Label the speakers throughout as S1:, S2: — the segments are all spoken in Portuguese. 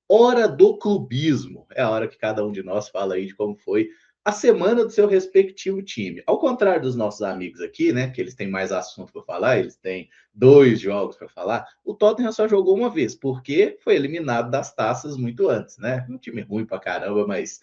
S1: hora do clubismo. É a hora que cada um de nós fala aí de como foi a semana do seu respectivo time. Ao contrário dos nossos amigos aqui, né, que eles têm mais assunto para falar, eles têm 2 jogos para falar, o Tottenham só jogou uma vez, porque foi eliminado das taças muito antes, né? Um time ruim pra caramba, mas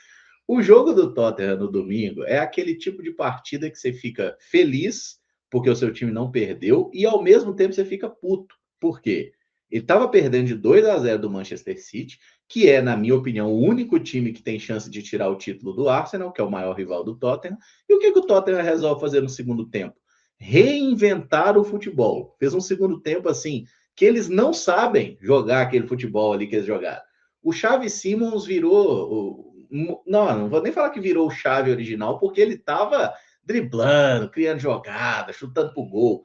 S1: o jogo do Tottenham no domingo é aquele tipo de partida que você fica feliz porque o seu time não perdeu e ao mesmo tempo você fica puto. Por quê? Ele estava perdendo de 2-0 do Manchester City, que é, na minha opinião, o único time que tem chance de tirar o título do Arsenal, que é o maior rival do Tottenham. E o que o Tottenham resolve fazer no segundo tempo? Reinventar o futebol. Fez um segundo tempo assim, que eles não sabem jogar aquele futebol ali que eles jogaram. O Xavi Simons virou. Não vou nem falar que virou o Xavi original, porque ele estava driblando, criando jogada, chutando pro gol.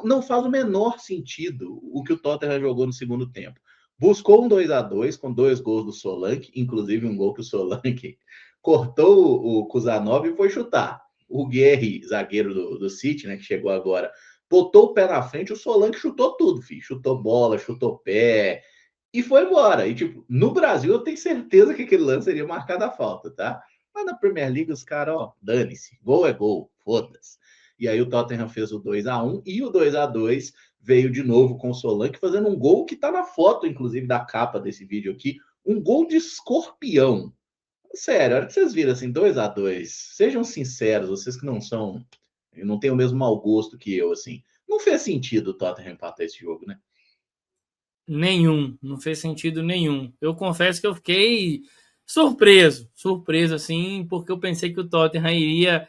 S1: Não faz o menor sentido o que o Tottenham jogou no segundo tempo. Buscou um 2-2 com 2 gols do Solanke, inclusive um gol que o Solanke cortou o Kuzanov e foi chutar. O Guerri, zagueiro do City, né, que chegou agora, botou o pé na frente, o Solanke chutou tudo, filho. Chutou bola, chutou pé e foi embora. E, tipo, no Brasil eu tenho certeza que aquele lance seria marcado a falta, tá? Mas na Premier League os caras, ó, dane-se. Gol é gol, foda-se. E aí o Tottenham fez o 2-1 e o 2-2 veio de novo com o Solanke fazendo um gol que tá na foto, inclusive, da capa desse vídeo aqui. Um gol de escorpião. Sério, a hora que vocês viram assim, 2-2, sejam sinceros, vocês que não são, não têm o mesmo mau gosto que eu, assim. Não fez sentido o Tottenham empatar esse jogo, né?
S2: Nenhum, não fez sentido nenhum. Eu confesso que eu fiquei surpreso assim, porque eu pensei que o Tottenham iria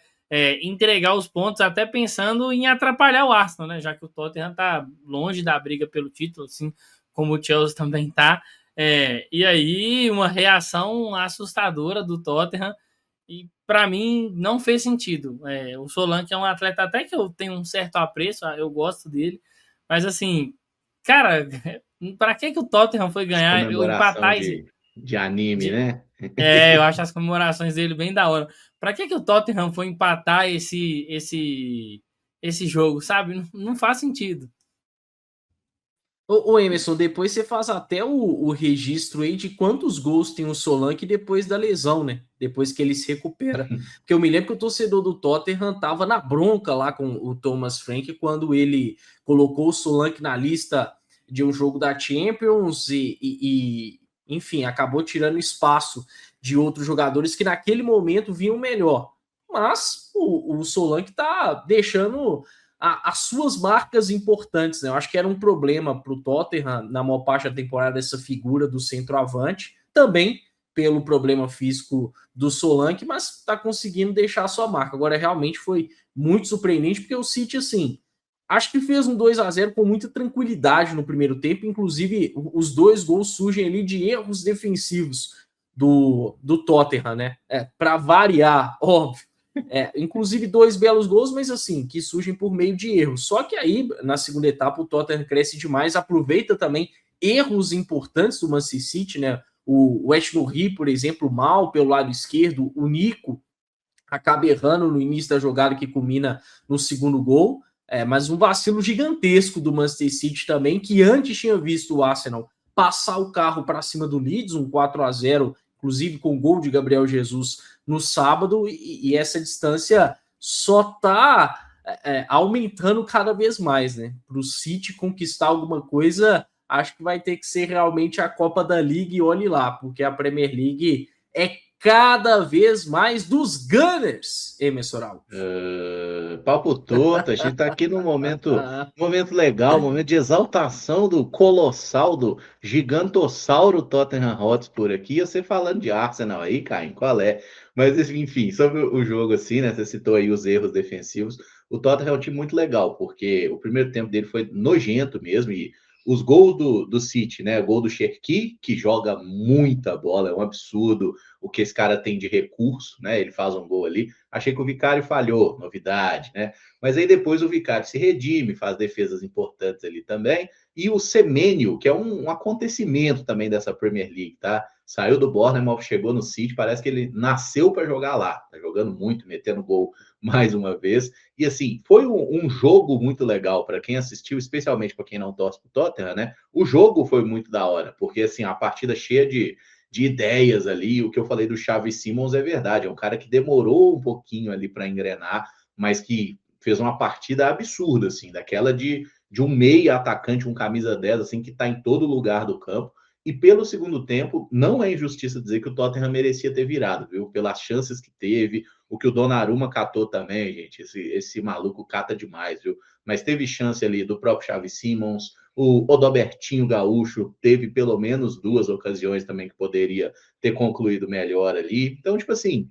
S2: entregar os pontos, até pensando em atrapalhar o Arsenal, né? Já que o Tottenham está longe da briga pelo título, assim como o Chelsea também está. E aí, uma reação assustadora do Tottenham, e para mim não fez sentido. O Solanke é um atleta até que eu tenho um certo apreço, eu gosto dele, mas assim, cara, para que o Tottenham foi
S1: Essa
S2: ganhar ou
S1: comemoração
S2: empatar esse.
S1: de anime,
S2: De,
S1: né?
S2: eu acho as comemorações dele bem da hora. Para que o Tottenham foi empatar esse jogo, sabe? Não, não faz sentido.
S3: Ô Emerson, depois você faz até o registro aí de quantos gols tem o Solanke depois da lesão, né? Depois que ele se recupera. Porque eu me lembro que o torcedor do Tottenham tava na bronca lá com o Thomas Frank quando ele colocou o Solanke na lista de um jogo da Champions enfim, acabou tirando espaço de outros jogadores que naquele momento vinham melhor. Mas o Solanke tá deixando as suas marcas importantes, né? Eu acho que era um problema para o Tottenham na maior parte da temporada essa figura do centroavante, também pelo problema físico do Solanke, mas está conseguindo deixar a sua marca. Agora realmente foi muito surpreendente porque o City assim, acho que fez um 2-0 com muita tranquilidade no primeiro tempo, inclusive os 2 gols surgem ali de erros defensivos do Tottenham, né? Para variar, óbvio. Inclusive 2 belos gols, mas assim, que surgem por meio de erros. Só que aí, na segunda etapa, o Tottenham cresce demais, aproveita também erros importantes do Manchester City, né? O Eshnouri, por exemplo, mal pelo lado esquerdo, o Nico acaba errando no início da jogada que culmina no segundo gol, mas um vacilo gigantesco do Manchester City também, que antes tinha visto o Arsenal passar o carro para cima do Leeds, um 4-0, inclusive com o gol de Gabriel Jesus no sábado, e essa distância só está aumentando cada vez mais, né? Para o City conquistar alguma coisa, acho que vai ter que ser realmente a Copa da Liga e olhe lá, porque a Premier League é cada vez mais dos Gunners, Emerson Araújo.
S1: Papo torto, a gente tá aqui num momento legal, momento de exaltação do colossal, do gigantossauro Tottenham Hotspur aqui, você falando de Arsenal aí, Caio, qual é? Mas enfim, sobre o jogo assim, né, você citou aí os erros defensivos, o Tottenham é um time muito legal, porque o primeiro tempo dele foi nojento mesmo, e os gols do City, né, o gol do Cherki, que joga muita bola, é um absurdo o que esse cara tem de recurso, né, ele faz um gol ali. Achei que o Vicário falhou, novidade, né? Mas aí depois o Vicário se redime, faz defesas importantes ali também. E o Semenyo, que é um acontecimento também dessa Premier League, tá? Saiu do Bournemouth, chegou no City, parece que ele nasceu para jogar lá. Tá jogando muito, metendo gol mais uma vez. E assim, foi um jogo muito legal para quem assistiu, especialmente para quem não torce pro Tottenham, né? O jogo foi muito da hora, porque assim, a partida cheia de ideias ali, o que eu falei do Xavi Simons é verdade, é um cara que demorou um pouquinho ali para engrenar, mas que fez uma partida absurda, assim, daquela de um meia atacante, um camisa 10, assim, que está em todo lugar do campo. E pelo segundo tempo, não é injustiça dizer que o Tottenham merecia ter virado, viu? Pelas chances que teve, o que o Donnarumma catou também, gente. Esse maluco cata demais, viu? Mas teve chance ali do próprio Xavi Simons, o Odobertinho Gaúcho teve pelo menos 2 ocasiões também que poderia ter concluído melhor ali. Então, tipo assim,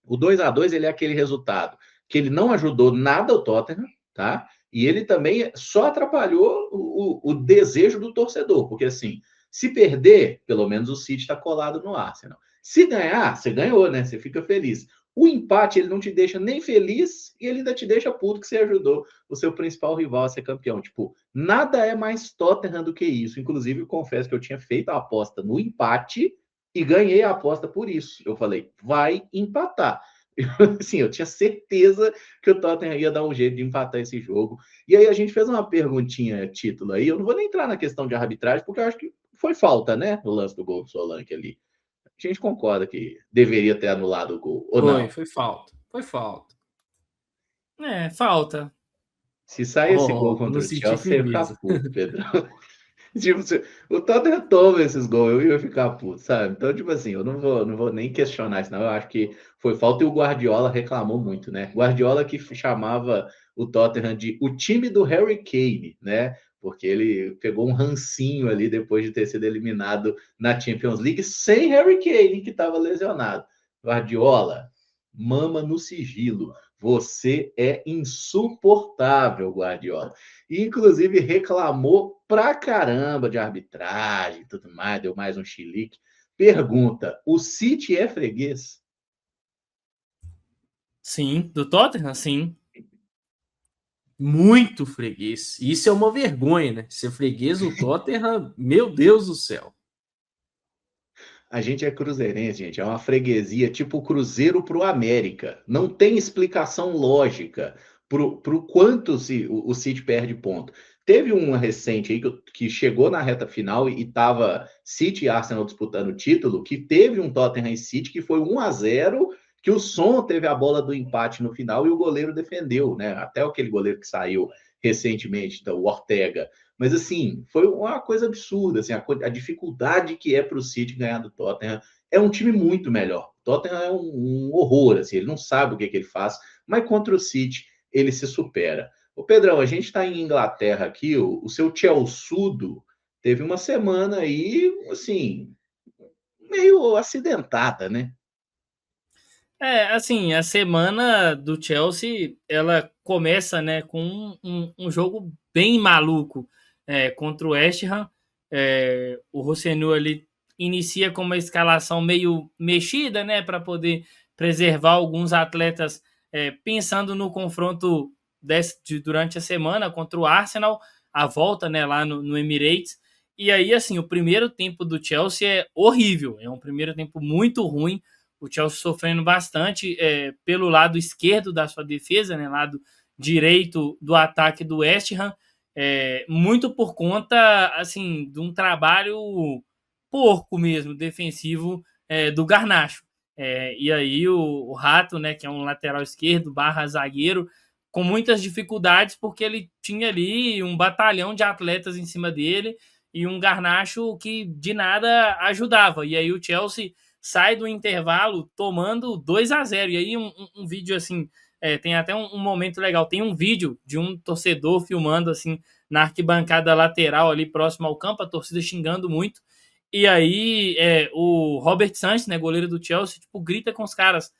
S1: o 2-2 ele é aquele resultado que ele não ajudou nada o Tottenham, tá? E ele também só atrapalhou o desejo do torcedor, porque assim, se perder, pelo menos o City está colado no Arsenal. Se ganhar, você ganhou, né? Você fica feliz. O empate, ele não te deixa nem feliz e ele ainda te deixa puto que você ajudou o seu principal rival a ser campeão. Tipo, nada é mais Tottenham do que isso. Inclusive, eu confesso que eu tinha feito a aposta no empate e ganhei a aposta por isso. Eu falei, vai empatar. Assim, eu tinha certeza que o Tottenham ia dar um jeito de empatar esse jogo. E aí a gente fez uma perguntinha título aí. Eu não vou nem entrar na questão de arbitragem, porque eu acho que foi falta, né? O lance do gol do Solanke ali. A gente concorda que deveria ter anulado o gol, ou não?
S3: Foi falta. Foi falta.
S2: Falta.
S1: Se sair esse gol contra
S3: não
S1: o
S3: senti
S1: Chelsea, você ia ficar
S3: firmeza.
S1: puto, Pedro. Tipo, o Tottenham toma esses gols, eu ia ficar puto, sabe? Então, tipo assim, eu não vou nem questionar isso, não. Eu acho que foi falta e o Guardiola reclamou muito, né? Guardiola que chamava o Tottenham de o time do Harry Kane, né? Porque ele pegou um rancinho ali depois de ter sido eliminado na Champions League sem Harry Kane, que estava lesionado. Guardiola, mama no sigilo. Você é insuportável, Guardiola. E, inclusive, reclamou pra caramba de arbitragem e tudo mais, deu mais um chilique. Pergunta: o City é freguês?
S2: Sim, do Tottenham, sim.
S3: Muito freguês. Isso é uma vergonha, né? Ser freguês do Tottenham, meu Deus do céu.
S1: A gente é cruzeirense, gente. É uma freguesia tipo o Cruzeiro pro América. Não tem explicação lógica pro quanto o City perde ponto. Teve uma recente aí que chegou na reta final e estava City e Arsenal disputando o título, que teve um Tottenham e City que foi 1-0, que o Son teve a bola do empate no final e o goleiro defendeu, né? Até aquele goleiro que saiu recentemente, então, o Ortega. Mas, assim, foi uma coisa absurda. Assim, a dificuldade que é para o City ganhar do Tottenham. É um time muito melhor. O Tottenham é um horror. Assim, ele não sabe o que ele faz, mas contra o City ele se supera. Ô, Pedrão, a gente está em Inglaterra aqui. O seu Chelsea teve uma semana aí, assim, meio acidentada, né?
S2: Assim, a semana do Chelsea, ela começa, né, com um jogo bem maluco contra o West Ham. O Rossenu ali inicia com uma escalação meio mexida, né, para poder preservar alguns atletas, pensando no confronto durante a semana contra o Arsenal, a volta, né, lá no Emirates. E aí, assim, o primeiro tempo do Chelsea é horrível, é um primeiro tempo muito ruim. O Chelsea sofrendo bastante pelo lado esquerdo da sua defesa, né, lado direito do ataque do West Ham, muito por conta, assim, de um trabalho porco mesmo, defensivo, do Garnacho. E aí o Rato, né, que é um lateral esquerdo / zagueiro, com muitas dificuldades, porque ele tinha ali um batalhão de atletas em cima dele e um Garnacho que de nada ajudava. E aí o Chelsea sai do intervalo tomando 2-0. E aí um vídeo assim, tem até um momento legal. Tem um vídeo de um torcedor filmando assim na arquibancada lateral ali próximo ao campo, a torcida xingando muito. E aí o Robert Sanchez, né, goleiro do Chelsea, tipo, grita com os caras: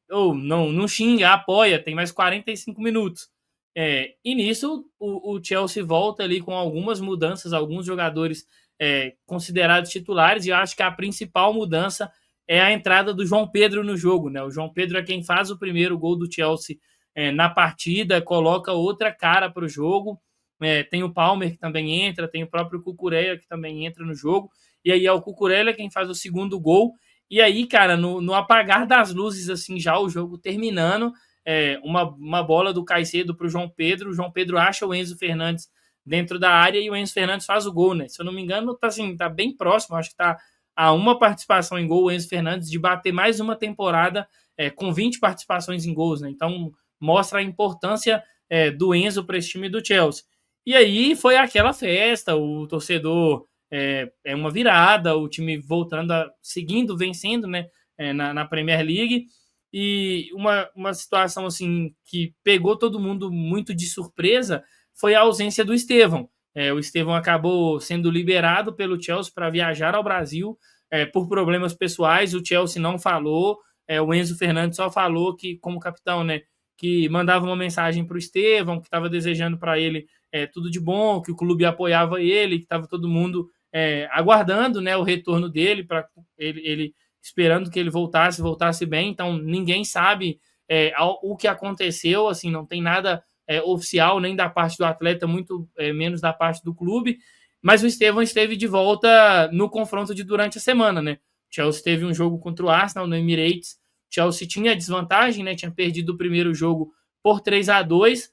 S2: não xinga, apoia, tem mais 45 minutos. E nisso o Chelsea volta ali com algumas mudanças, alguns jogadores considerados titulares, e eu acho que a principal mudança é a entrada do João Pedro no jogo, né? O João Pedro é quem faz o primeiro gol do Chelsea na partida, coloca outra cara para o jogo, tem o Palmer que também entra, tem o próprio Cucurella que também entra no jogo, e aí é o Cucurella quem faz o segundo gol, e aí, cara, no apagar das luzes, assim, já o jogo terminando, uma bola do Caicedo para o João Pedro acha o Enzo Fernandes dentro da área e o Enzo Fernandes faz o gol, né? Se eu não me engano, tá bem próximo, acho que tá a uma participação em gol o Enzo Fernandes de bater mais uma temporada com 20 participações em gols, né? Então mostra a importância do Enzo para esse time do Chelsea. E aí foi aquela festa, o torcedor uma virada, o time voltando, seguindo, vencendo, né? Na Premier League. E uma situação assim que pegou todo mundo muito de surpresa foi a ausência do Estevão. O Estevão acabou sendo liberado pelo Chelsea para viajar ao Brasil por problemas pessoais. O Chelsea não falou, o Enzo Fernandes só falou que, como capitão, né, que mandava uma mensagem para o Estevão, que estava desejando para ele tudo de bom, que o clube apoiava ele, que estava todo mundo aguardando, né, o retorno dele, para ele esperando que ele voltasse bem. Então ninguém sabe o que aconteceu, assim, não tem nada oficial, nem da parte do atleta, muito menos da parte do clube, mas o Estevão esteve de volta no confronto de durante a semana, né? O Chelsea teve um jogo contra o Arsenal no Emirates, o Chelsea tinha desvantagem, né? Tinha perdido o primeiro jogo por 3-2,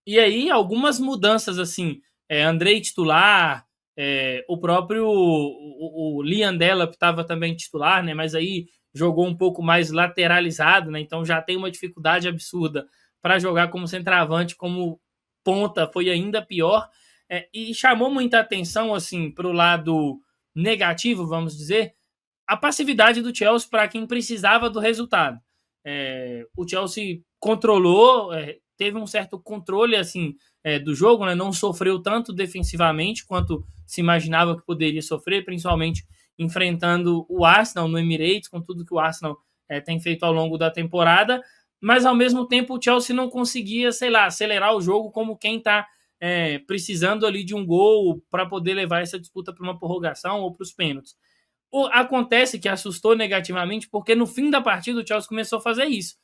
S2: e aí algumas mudanças, assim, Andrei titular, o próprio o Liam Delap estava também titular, né? Mas aí jogou um pouco mais lateralizado, né? Então já tem uma dificuldade absurda para jogar como centroavante, como ponta, foi ainda pior. E chamou muita atenção, assim, para o lado negativo, vamos dizer, a passividade do Chelsea para quem precisava do resultado. O Chelsea controlou, teve um certo controle, assim, do jogo, né? Não sofreu tanto defensivamente quanto se imaginava que poderia sofrer, principalmente enfrentando o Arsenal no Emirates, com tudo que o Arsenal tem feito ao longo da temporada, mas ao mesmo tempo o Chelsea não conseguia, sei lá, acelerar o jogo como quem está precisando ali de um gol para poder levar essa disputa para uma prorrogação ou para os pênaltis. Acontece que assustou negativamente porque no fim da partida o Chelsea começou a fazer isso.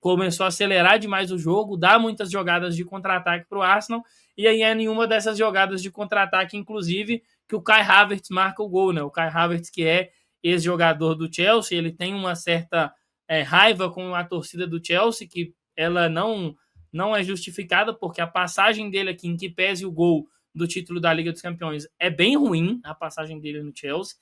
S2: Começou a acelerar demais o jogo, dar muitas jogadas de contra-ataque para o Arsenal, e aí é nenhuma dessas jogadas de contra-ataque, inclusive, que o Kai Havertz marca o gol, né? O Kai Havertz, que é ex-jogador do Chelsea, ele tem uma certa raiva com a torcida do Chelsea, que ela não é justificada, porque a passagem dele aqui, em que pese o gol do título da Liga dos Campeões, é bem ruim, a passagem dele no Chelsea.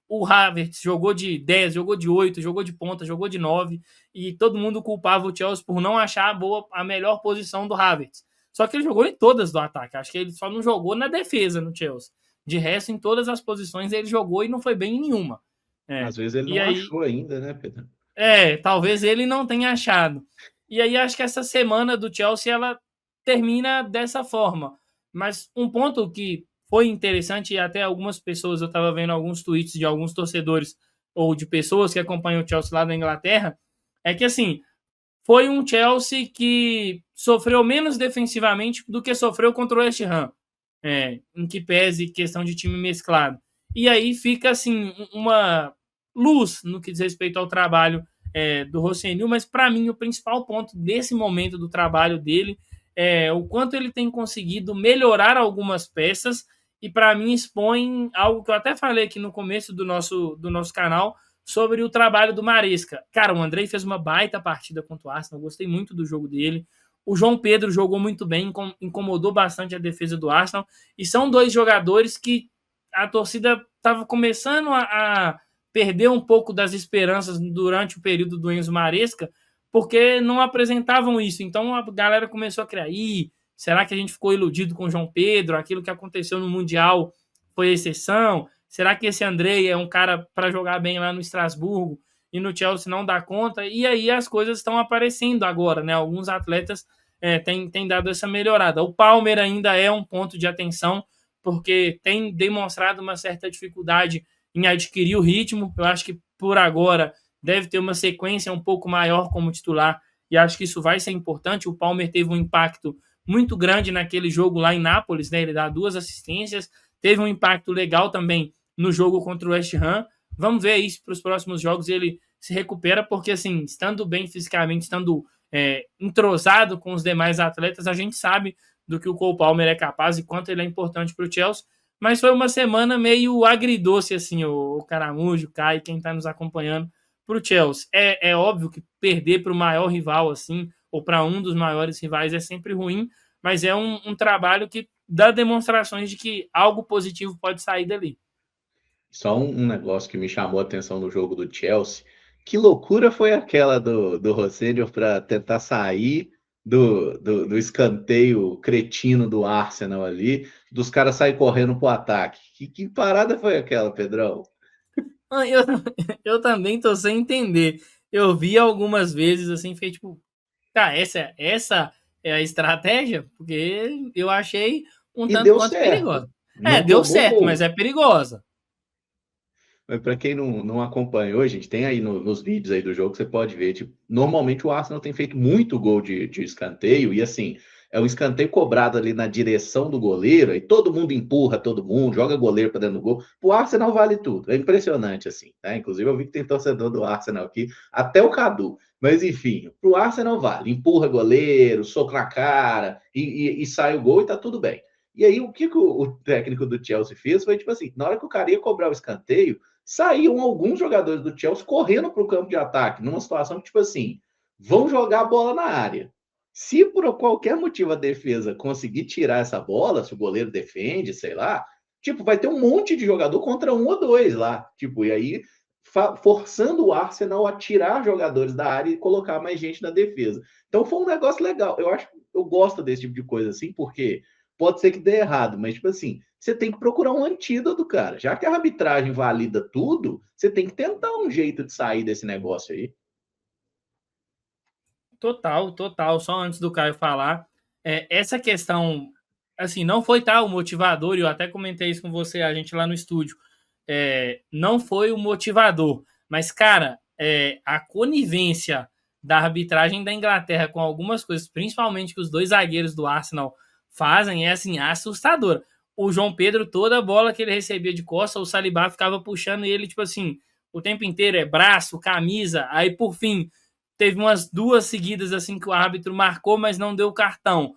S2: O Havertz jogou de 10, jogou de 8, jogou de ponta, jogou de 9, e todo mundo culpava o Chelsea por não achar a melhor posição do Havertz. Só que ele jogou em todas do ataque, acho que ele só não jogou na defesa no Chelsea. De resto, em todas as posições ele jogou e não foi bem em nenhuma.
S1: Às vezes ele não achou ainda, né, Pedro?
S2: Talvez ele não tenha achado. E aí acho que essa semana do Chelsea ela termina dessa forma. Mas um ponto que foi interessante, e até algumas pessoas, eu estava vendo alguns tweets de alguns torcedores ou de pessoas que acompanham o Chelsea lá da Inglaterra, é que assim, foi um Chelsea que sofreu menos defensivamente do que sofreu contra o West Ham, em que pese questão de time mesclado. E aí fica assim uma luz no que diz respeito ao trabalho do Rossellini, mas para mim o principal ponto desse momento do trabalho dele é o quanto ele tem conseguido melhorar algumas peças, e para mim expõe algo que eu até falei aqui no começo do nosso canal sobre o trabalho do Maresca. Cara, o Andrei fez uma baita partida contra o Arsenal, gostei muito do jogo dele. O João Pedro jogou muito bem, incomodou bastante a defesa do Arsenal, e são dois jogadores que a torcida estava começando a perder um pouco das esperanças durante o período do Enzo Maresca, porque não apresentavam isso. Então a galera começou a criar, será que a gente ficou iludido com o João Pedro? Aquilo que aconteceu no Mundial foi exceção? Será que esse Andrei é um cara para jogar bem lá no Estrasburgo e no Chelsea não dá conta? E aí as coisas estão aparecendo agora, né? Alguns atletas têm dado essa melhorada. O Palmer ainda é um ponto de atenção, porque tem demonstrado uma certa dificuldade em adquirir o ritmo. Eu acho que por agora deve ter uma sequência um pouco maior como titular, e acho que isso vai ser importante. O Palmer teve um impacto muito grande naquele jogo lá em Nápoles, né? Ele dá 2 assistências, teve um impacto legal também no jogo contra o West Ham. Vamos ver isso para os próximos jogos, ele se recupera, porque assim, estando bem fisicamente, estando entrosado com os demais atletas, a gente sabe do que o Cole Palmer é capaz e quanto ele é importante para o Chelsea. Mas foi uma semana meio agridoce, assim, o Caramujo, o Caio, quem está nos acompanhando, para o Chelsea. É óbvio que perder para o maior rival, assim, ou para um dos maiores rivais é sempre ruim, mas é um trabalho que dá demonstrações de que algo positivo pode sair dali.
S1: Só um negócio que me chamou a atenção no jogo do Chelsea. Que loucura foi aquela do Rosselló para tentar sair do escanteio cretino do Arsenal ali, dos caras saírem correndo pro ataque. Que parada foi aquela, Pedrão?
S2: Eu também tô sem entender. Eu vi algumas vezes assim, fez tipo, tá, essa é a estratégia? Porque eu achei um
S1: E
S2: tanto
S1: deu
S2: quanto
S1: certo.
S2: perigosa.
S1: Não
S2: Deu
S1: tomou
S2: certo, mas
S1: gol.
S2: é perigosa.
S1: Mas para quem não acompanhou, a gente tem aí nos vídeos aí do jogo, você pode ver, tipo, normalmente o Arsenal tem feito muito gol de escanteio, e assim, é um escanteio cobrado ali na direção do goleiro, e todo mundo empurra todo mundo, joga goleiro para dentro do gol. O Arsenal vale tudo, é impressionante assim, tá? Inclusive eu vi que tem torcedor do Arsenal aqui, até o Cadu. Mas enfim, pro Arsenal vale, empurra goleiro, soco na cara, e sai o gol e tá tudo bem. E aí o que o técnico do Chelsea fez foi tipo assim, na hora que o cara ia cobrar o escanteio, saíam alguns jogadores do Chelsea correndo para o campo de ataque, numa situação que, tipo assim, vão jogar a bola na área. Se por qualquer motivo a defesa conseguir tirar essa bola, se o goleiro defende, sei lá, tipo, vai ter um monte de jogador contra um ou dois lá. Tipo, e aí forçando o Arsenal a tirar jogadores da área e colocar mais gente na defesa. Então foi um negócio legal. Eu gosto desse tipo de coisa assim, porque pode ser que dê errado, mas tipo assim, você tem que procurar um antídoto, cara. Já que a arbitragem valida tudo, você tem que tentar um jeito de sair desse negócio aí.
S2: Total, total. Só antes do Caio falar, essa questão, assim, não foi tal o motivador, e eu até comentei isso com você, a gente lá no estúdio, não foi o motivador, mas, cara, a conivência da arbitragem da Inglaterra com algumas coisas, principalmente que os dois zagueiros do Arsenal fazem, é, assim, assustadora. O João Pedro, toda a bola que ele recebia de costa, o Saliba ficava puxando ele, tipo assim, o tempo inteiro, braço, camisa, aí, por fim, teve umas duas seguidas assim que o árbitro marcou, mas não deu cartão.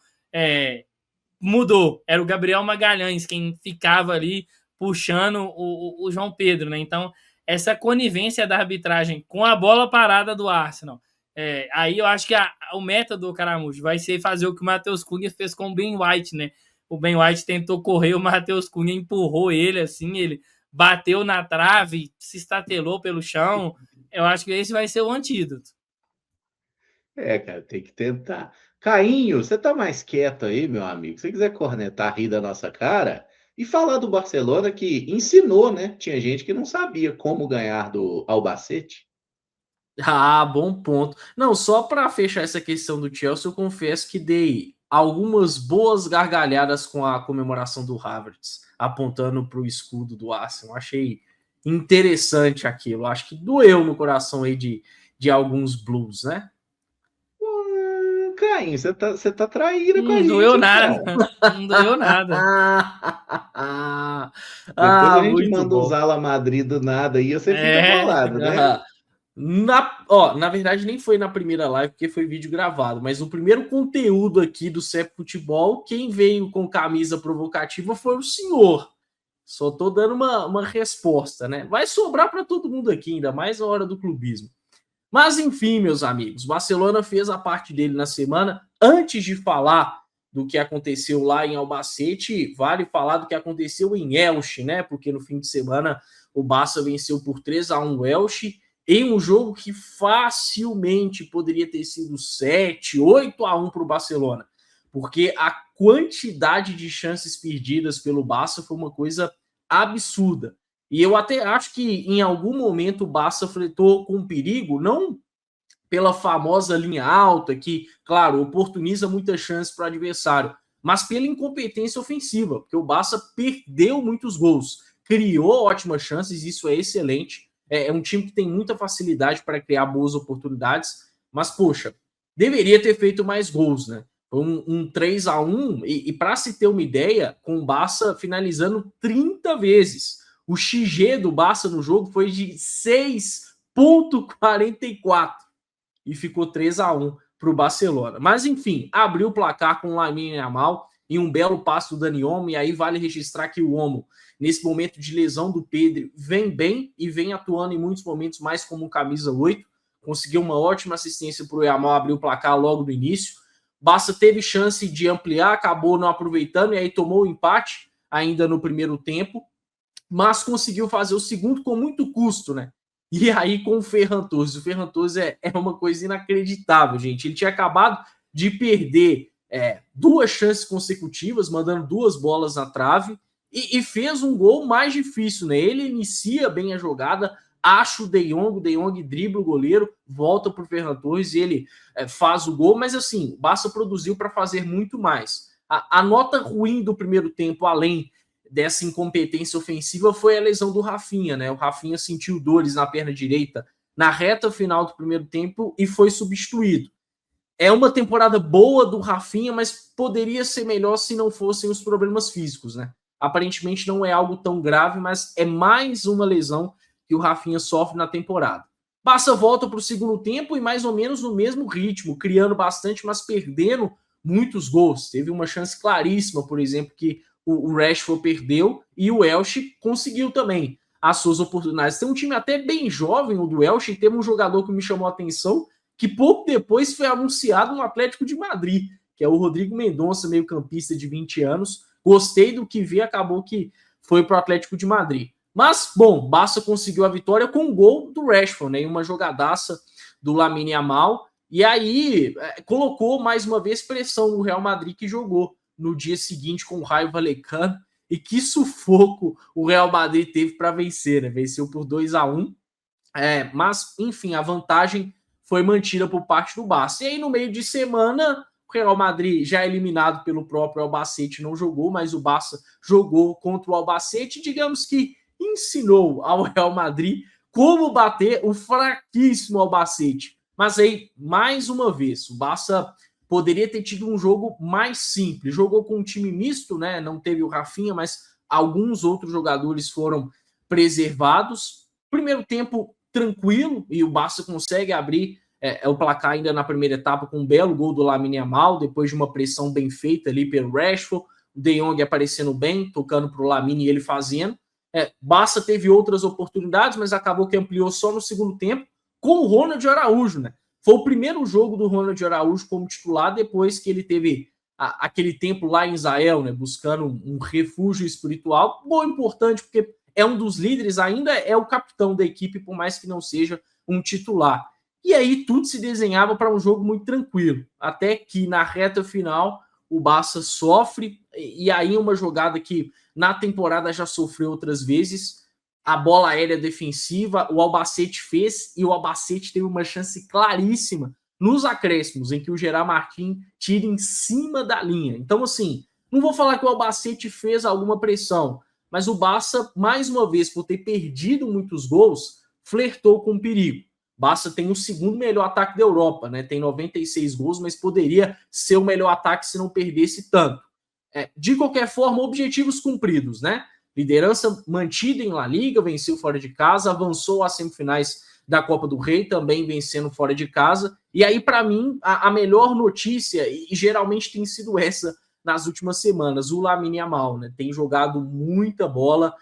S2: Mudou. Era o Gabriel Magalhães quem ficava ali puxando o João Pedro, né? Então, essa conivência da arbitragem com a bola parada do Arsenal. Aí eu acho que o método, Caramujo, vai ser fazer o que o Matheus Cunha fez com o Ben White, né? O Ben White tentou correr, o Matheus Cunha empurrou ele, assim, ele bateu na trave, se estatelou pelo chão. Eu acho que esse vai ser o antídoto.
S1: Cara, tem que tentar. Cainho, você tá mais quieto aí, meu amigo? Se você quiser cornetar, rir da nossa cara e falar do Barcelona que ensinou, né? Tinha gente que não sabia como ganhar do Albacete.
S3: Ah, bom ponto. Não, só para fechar essa questão do Chelsea, eu confesso que dei algumas boas gargalhadas com a comemoração do Havertz, apontando para o escudo do Arsenal. Achei interessante aquilo. Acho que doeu no coração aí de alguns blues, né?
S1: Cainho, você tá traíra com a
S2: Não
S1: gente,
S2: doeu
S1: hein,
S2: nada.
S1: cara?
S2: Não doeu nada.
S1: Depois a gente
S3: Muito
S1: manda
S3: bom.
S1: usar a Madrid do nada e você fica bolado, né?
S3: Na verdade, nem foi na primeira live, porque foi vídeo gravado, mas o primeiro conteúdo aqui do CEP Futebol, quem veio com camisa provocativa foi o senhor. Só tô dando uma resposta, né? Vai sobrar para todo mundo aqui, ainda mais na hora do clubismo. Mas enfim, meus amigos, Barcelona fez a parte dele na semana. Antes de falar do que aconteceu lá em Albacete, vale falar do que aconteceu em Elche, né? Porque no fim de semana o Barça venceu por 3-1 o Elche em um jogo que facilmente poderia ter sido 7-8-1 para o Barcelona, porque a quantidade de chances perdidas pelo Barça foi uma coisa absurda. E eu até acho que em algum momento o Barça flertou com perigo, não pela famosa linha alta, que, claro, oportuniza muitas chances para o adversário, mas pela incompetência ofensiva, porque o Barça perdeu muitos gols, criou ótimas chances, isso é excelente. É um time que tem muita facilidade para criar boas oportunidades, mas, poxa, deveria ter feito mais gols, né? Foi um 3-1, e para se ter uma ideia, com o Barça finalizando 30 vezes. O XG do Barça no jogo foi de 6,44 e ficou 3-1 para o Barcelona. Mas, enfim, abriu o placar com o Lamine Yamal, em um belo passo do Dani Olmo, e aí vale registrar que o Olmo, nesse momento de lesão do Pedro, vem bem e vem atuando em muitos momentos mais como um camisa 8, conseguiu uma ótima assistência para o Yamal abrir o placar logo no início. Barça teve chance de ampliar, acabou não aproveitando, e aí tomou o empate ainda no primeiro tempo, mas conseguiu fazer o segundo com muito custo, né? E aí com o Ferran Torres. O Ferran Torres é uma coisa inacreditável, gente. Ele tinha acabado de perder 2 chances consecutivas, mandando 2 bolas na trave, e fez um gol mais difícil, né? Ele inicia bem a jogada, acha o De Jong dribla o goleiro, volta para o Ferran Torres e ele faz o gol, mas assim, o Barça produziu para fazer muito mais. A nota ruim do primeiro tempo, além dessa incompetência ofensiva, foi a lesão do Rafinha, né? O Rafinha sentiu dores na perna direita na reta final do primeiro tempo e foi substituído. É uma temporada boa do Rafinha, mas poderia ser melhor se não fossem os problemas físicos, né? Aparentemente não é algo tão grave, mas é mais uma lesão que o Rafinha sofre na temporada. Barça volta para o segundo tempo e mais ou menos no mesmo ritmo, criando bastante, mas perdendo muitos gols. Teve uma chance claríssima, por exemplo, que o Rashford perdeu e o Elche conseguiu também as suas oportunidades. Tem um time até bem jovem, o do Elche, e teve um jogador que me chamou a atenção, que pouco depois foi anunciado no Atlético de Madrid, que é o Rodrigo Mendonça, meio campista de 20 anos. Gostei do que vi, acabou que foi para o Atlético de Madrid. Mas, bom, Barça conseguiu a vitória com um gol do Rashford, né, uma jogadaça do Lamine Yamal, e aí colocou mais uma vez pressão no Real Madrid, que jogou no dia seguinte com o Raio Vallecano, e que sufoco o Real Madrid teve para vencer, né? Venceu por 2-1, mas, enfim, a vantagem foi mantida por parte do Barça. E aí, no meio de semana, o Real Madrid, já eliminado pelo próprio Albacete, não jogou, mas o Barça jogou contra o Albacete, digamos que ensinou ao Real Madrid como bater o fraquíssimo Albacete. Mas aí, mais uma vez, o Barça poderia ter tido um jogo mais simples. Jogou com um time misto, né? Não teve o Rafinha, mas alguns outros jogadores foram preservados. Primeiro tempo tranquilo, e o Barça consegue abrir o placar ainda na primeira etapa com um belo gol do Lamine Yamal, depois de uma pressão bem feita ali pelo Rashford, o De Jong aparecendo bem, tocando para o Lamine e ele fazendo. Barça teve outras oportunidades, mas acabou que ampliou só no segundo tempo, com o Ronald Araújo, né? Foi o primeiro jogo do Ronald Araújo como titular depois que ele teve aquele tempo lá em Israel, né, buscando um refúgio espiritual. Bom, importante, porque é um dos líderes, ainda é o capitão da equipe, por mais que não seja um titular. E aí tudo se desenhava para um jogo muito tranquilo, até que na reta final o Barça sofre, e aí uma jogada que na temporada já sofreu outras vezes, a bola aérea defensiva, o Albacete fez, e o Albacete teve uma chance claríssima nos acréscimos, em que o Gerard Martin tira em cima da linha. Então, assim, não vou falar que o Albacete fez alguma pressão, mas o Barça, mais uma vez, por ter perdido muitos gols, flertou com o perigo. O Barça tem o segundo melhor ataque da Europa, né? Tem 96 gols, mas poderia ser o melhor ataque se não perdesse tanto. De qualquer forma, objetivos cumpridos, né? Liderança mantida em La Liga, venceu fora de casa, avançou às semifinais da Copa do Rei, também vencendo fora de casa. E aí, para mim, a melhor notícia, e geralmente tem sido essa nas últimas semanas, o Lamine Yamal, né? Tem jogado muita bola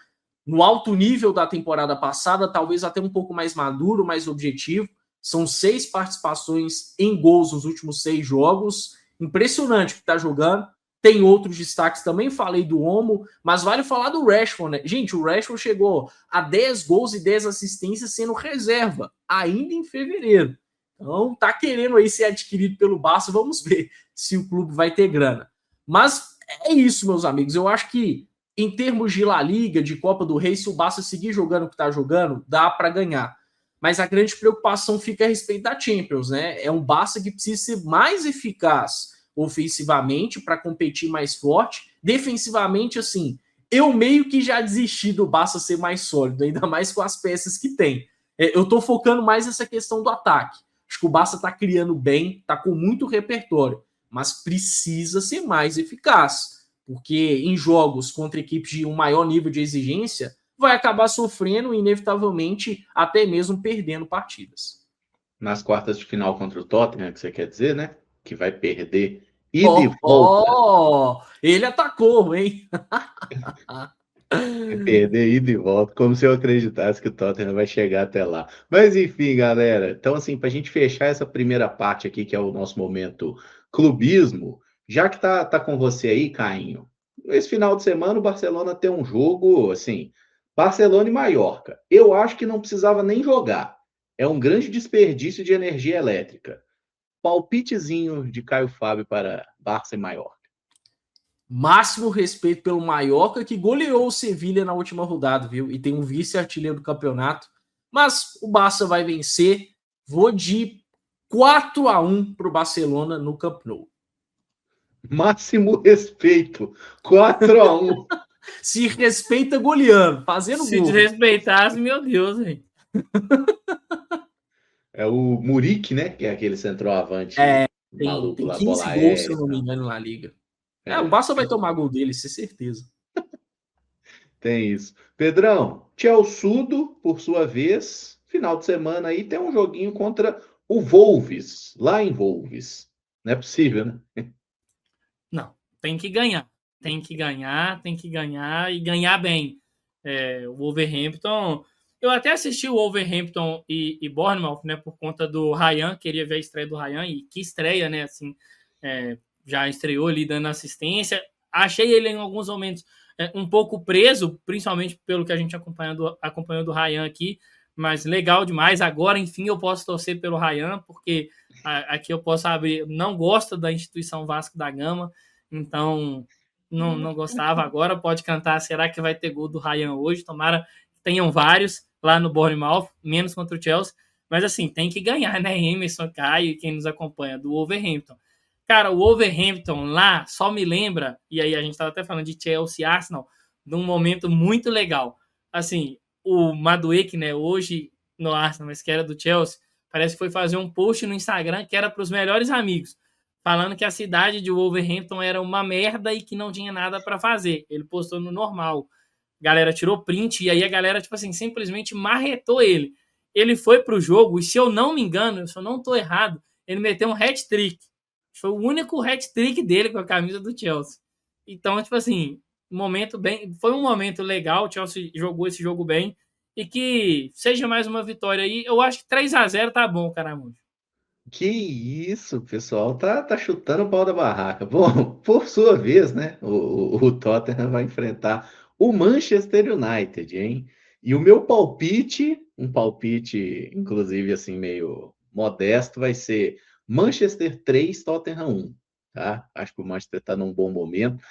S3: no alto nível da temporada passada, talvez até um pouco mais maduro, mais objetivo. São 6 participações em gols nos últimos 6 jogos. Impressionante o que está jogando. Tem outros destaques também, falei do Olmo, mas vale falar do Rashford, né? Gente, o Rashford chegou a 10 gols e 10 assistências sendo reserva, ainda em fevereiro. Então, tá querendo aí ser adquirido pelo Barça, vamos ver se o clube vai ter grana. Mas é isso, meus amigos, eu acho que em termos de La Liga, de Copa do Rei, se o Barça seguir jogando o que tá jogando, dá para ganhar. Mas a grande preocupação fica a respeito da Champions, né? É um Barça que precisa ser mais eficaz ofensivamente para competir mais forte. Defensivamente, assim, eu meio que já desisti do Barça ser mais sólido, ainda mais com as peças que tem. Eu tô focando mais nessa questão do ataque. Acho que o Barça tá criando bem, tá com muito repertório, mas precisa ser mais eficaz, porque em jogos contra equipes de um maior nível de exigência, vai acabar sofrendo e, inevitavelmente, até mesmo perdendo partidas.
S1: Nas quartas de final contra o Tottenham, que você quer dizer, né? Que vai perder Ida e volta.
S3: Ele atacou, hein?
S1: Perder ida e volta, como se eu acreditasse que o Tottenham vai chegar até lá. Mas enfim, galera. Então, assim, para a gente fechar essa primeira parte aqui, que é o nosso momento clubismo, já que tá com você aí, Cainho, esse final de semana o Barcelona tem um jogo, assim, Barcelona e Mallorca. Eu acho que não precisava nem jogar. É um grande desperdício de energia elétrica. Palpitezinho de Caio Fábio para Barça e Mallorca.
S3: Máximo respeito pelo Mallorca, que goleou o Sevilha na última rodada, viu? E tem um vice-artilheiro do campeonato. Mas o Barça vai vencer. Vou de 4-1 para o Barcelona no Camp Nou.
S1: Máximo respeito. 4-1.
S3: Se respeita goleando, fazendo
S2: Se
S3: gol.
S2: desrespeitasse, meu Deus, velho.
S1: É o Muriqui, né? Que é aquele centroavante maluco
S3: Tem
S1: lá,
S3: 15
S1: bola
S3: gols,
S1: aérea.
S3: se eu não me engano, na Liga.
S1: É,
S3: O Barça vai tomar gol dele, isso é certeza.
S1: tem isso. Pedrão, Chelsea, por sua vez, final de semana aí tem um joguinho contra o Wolves, lá em Wolves. Não é possível, né?
S2: Não, tem que ganhar. Tem que ganhar, tem que ganhar e ganhar bem. O Wolverhampton... Eu até assisti o Wolverhampton e Bournemouth, né, por conta do Ryan, queria ver a estreia do Ryan, e que estreia, né, assim, já estreou ali dando assistência. Achei ele em alguns momentos um pouco preso, principalmente pelo que a gente acompanhou do Ryan aqui, mas legal demais. Agora, enfim, eu posso torcer pelo Ryan, porque aqui eu posso abrir. Não gosto da instituição Vasco da Gama, então não gostava. Agora pode cantar. Será que vai ter gol do Ryan hoje? Tomara que tenham vários lá no Bournemouth, menos contra o Chelsea. Mas assim, tem que ganhar, né? Emerson, Caio e quem nos acompanha do Wolverhampton. Cara, o Wolverhampton lá só me lembra, e aí a gente estava até falando de Chelsea e Arsenal, de um momento muito legal. Assim, o Madueke, né, hoje no Arsenal, mas que era do Chelsea, parece que foi fazer um post no Instagram que era para os melhores amigos, falando que a cidade de Wolverhampton era uma merda e que não tinha nada para fazer. Ele postou no normal. A galera tirou print e aí a galera, tipo assim, simplesmente marretou ele. Ele foi pro jogo e, se eu não me engano, se eu não tô errado, ele meteu um hat-trick. Foi o único hat-trick dele com a camisa do Chelsea. Então, tipo assim, foi um momento legal. O Chelsea jogou esse jogo bem. E que seja mais uma vitória aí. Eu acho que 3-0 tá bom, Caramujo.
S1: Que isso, pessoal, tá chutando o pau da barraca. Bom, por sua vez, né, o Tottenham vai enfrentar o Manchester United, hein? E o meu palpite, um palpite, inclusive, assim, meio modesto, vai ser Manchester 3, Tottenham 1, tá? Acho que o Manchester tá num bom momento.